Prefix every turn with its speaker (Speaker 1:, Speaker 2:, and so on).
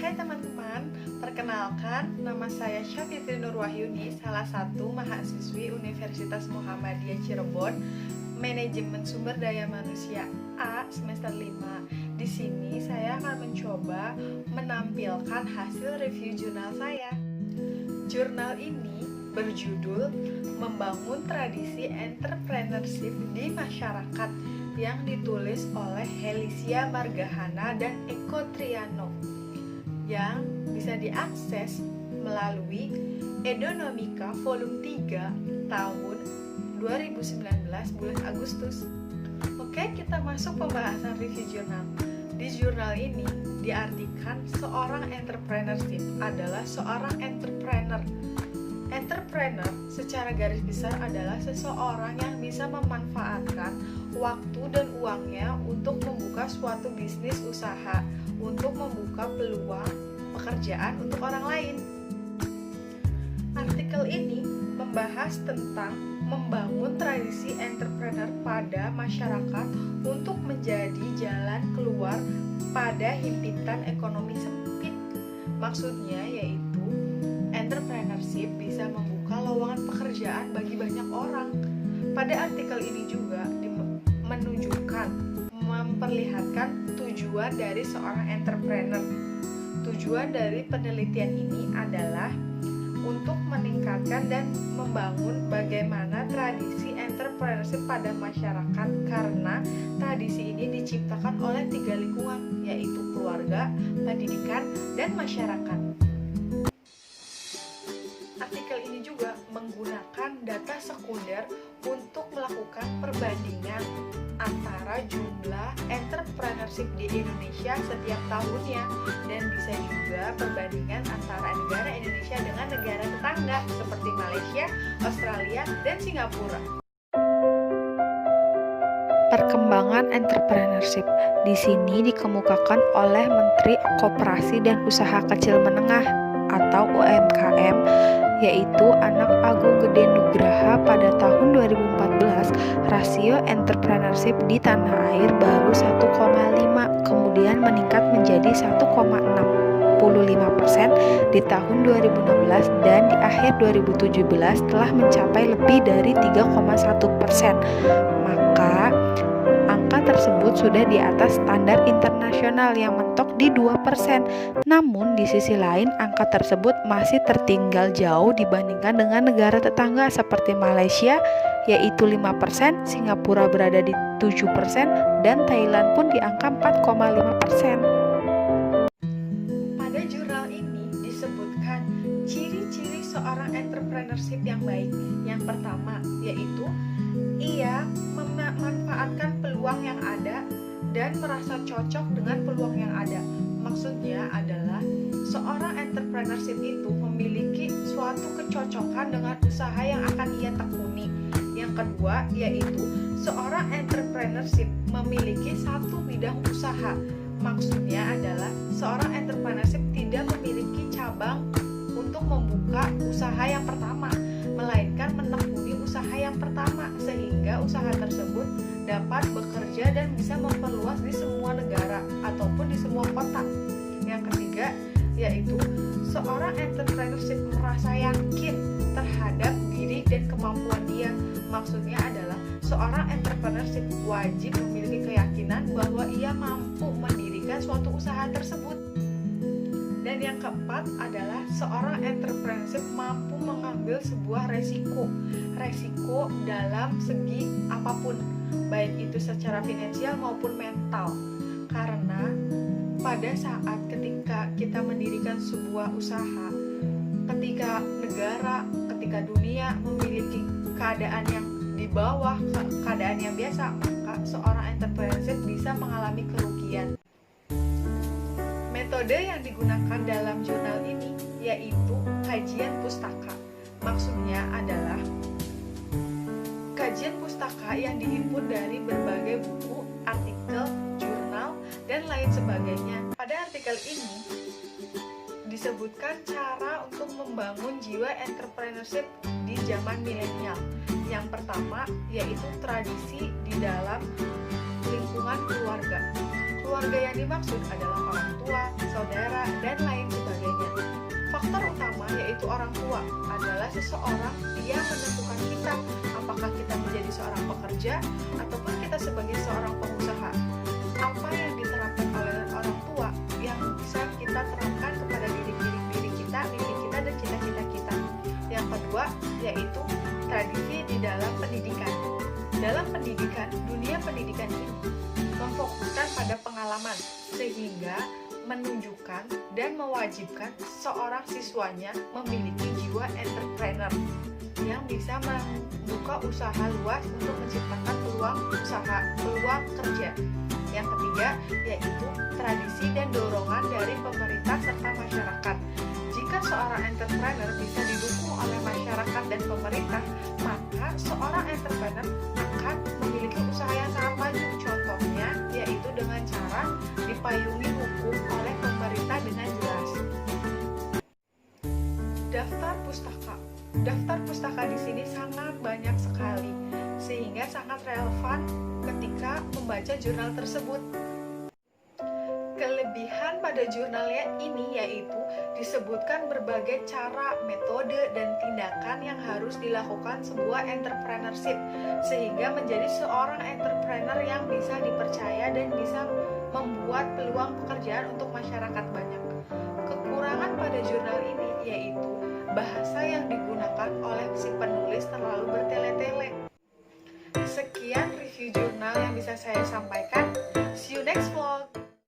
Speaker 1: Hai teman-teman, perkenalkan nama saya Syafitri Nurwahyuni, salah satu mahasiswi Universitas Muhammadiyah Cirebon, Manajemen Sumber Daya Manusia A semester 5. Di sini saya akan mencoba menampilkan hasil review jurnal saya. Jurnal ini berjudul Membangun Tradisi Entrepreneurship di Masyarakat yang ditulis oleh Helisia Margahana dan Eko Triano, yang bisa diakses melalui Edonomika volume 3 tahun 2019 bulan Agustus. Oke, kita masuk pembahasan review jurnal. Di jurnal ini diartikan seorang entrepreneurship adalah seorang entrepreneur. Entrepreneur secara garis besar adalah seseorang yang bisa memanfaatkan waktu dan uangnya untuk membuka suatu bisnis usaha, untuk membuka peluang pekerjaan untuk orang lain. Artikel ini membahas tentang membangun tradisi entrepreneur pada masyarakat untuk menjadi jalan keluar pada himpitan ekonomi sempit. Maksudnya yaitu entrepreneurship bisa membuka lowongan pekerjaan bagi banyak orang. Pada artikel ini juga menunjukkan, memperlihatkan tujuan dari seorang entrepreneur. Tujuan dari penelitian ini adalah untuk meningkatkan dan membangun bagaimana tradisi entrepreneurship pada masyarakat, karena tradisi ini diciptakan oleh 3 lingkungan, yaitu keluarga, pendidikan, dan masyarakat. Artikel ini juga menggunakan data sekunder untuk melakukan perbandingan antara jumlah entrepreneurship di Indonesia setiap tahunnya, dan bisa juga perbandingan antara negara Indonesia dengan negara tetangga seperti Malaysia, Australia, dan Singapura.
Speaker 2: Perkembangan entrepreneurship di sini dikemukakan oleh Menteri Koperasi dan Usaha Kecil Menengah atau UMKM, yaitu Anak Agung Gede Nugraha. Pada tahun 2014, rasio entrepreneurship di tanah air baru 1,5, kemudian meningkat menjadi 1,65% di tahun 2016, dan di akhir 2017 telah mencapai lebih dari 3,1%. Maka angka tersebut sudah di atas standar internasional yang mentok di 2%. Namun di sisi lain angka tersebut masih tertinggal jauh dibandingkan dengan negara tetangga seperti Malaysia, yaitu 5%, Singapura berada di 7%, dan Thailand pun di angka 4,5%.
Speaker 1: Pada jurnal ini disebutkan ciri-ciri seorang entrepreneurship yang baik. Yang pertama yaitu ia memanfaatkan peluang yang ada dan merasa cocok dengan peluang yang ada. Maksudnya adalah seorang entrepreneurship itu memiliki suatu kecocokan dengan usaha yang akan ia tekuni. Yang kedua yaitu seorang entrepreneurship memiliki satu bidang usaha. Maksudnya adalah seorang entrepreneurship tidak memiliki cabang untuk membuka usaha yang pertama, melainkan menekuni usaha yang pertama, sehingga usaha tersebut dapat bekerja dan bisa memperluas di semua negara ataupun di semua kota. Yang ketiga yaitu seorang entrepreneurship merasa yakin terhadap diri dan kemampuan dia. Maksudnya adalah seorang entrepreneurship wajib memiliki keyakinan bahwa ia mampu mendirikan suatu usaha tersebut. Dan yang keempat adalah seorang entrepreneurship mampu mengambil sebuah resiko dalam segi apapun, baik itu secara finansial maupun mental. Karena pada saat ketika kita mendirikan sebuah usaha, ketika negara, ketika dunia memiliki keadaan yang di bawah keadaan yang biasa, maka seorang entrepreneurship bisa mengalami kerugian. Metode yang digunakan dalam jurnal ini yaitu kajian pustaka. Maksudnya adalah kajian pustaka yang dihimpun dari berbagai buku, artikel, jurnal, dan lain sebagainya. Pada artikel ini disebutkan cara untuk membangun jiwa entrepreneurship di zaman milenial. Yang pertama yaitu tradisi di dalam lingkungan keluarga. Keluarga yang dimaksud adalah orang tua, saudara, dan lain sebagainya. Faktor utama yaitu orang tua adalah seseorang yang menentukan kita apakah kita menjadi seorang pekerja ataupun kita sebagai seorang pengusaha. Apa yang diterapkan oleh orang tua yang bisa kita terapkan kepada diri kita, mimpi kita, dan cita-cita kita. Yang kedua yaitu tradisi di dalam pendidikan. Dalam pendidikan, dunia pendidikan ini memfokuskan pada pengalaman sehingga menunjukkan dan mewajibkan seorang siswanya memiliki jiwa entrepreneur yang bisa membuka usaha luas untuk menciptakan peluang usaha, peluang kerja. Yang ketiga yaitu tradisi dan dorongan dari pemerintah serta masyarakat. Jika seorang entrepreneur bisa didukung oleh masyarakat dan pemerintah, maka seorang entrepreneur akan memiliki usaha yang sangat maju. Contohnya yaitu dengan cara dipayungi hukum oleh pemerintah dengan jelas. Daftar pustaka. Daftar pustaka di sini sangat banyak sekali, sehingga sangat relevan ketika membaca jurnal tersebut. Kelebihan pada jurnalnya ini yaitu disebutkan berbagai cara, metode, dan tindakan yang harus dilakukan sebuah entrepreneurship sehingga menjadi seorang entrepreneur yang bisa dipercaya dan bisa membuat peluang pekerjaan untuk masyarakat banyak. Kekurangan pada jurnal ini yaitu bahasa yang digunakan oleh si penulis terlalu bertele-tele. Sekian review jurnal yang bisa saya sampaikan. See you next vlog.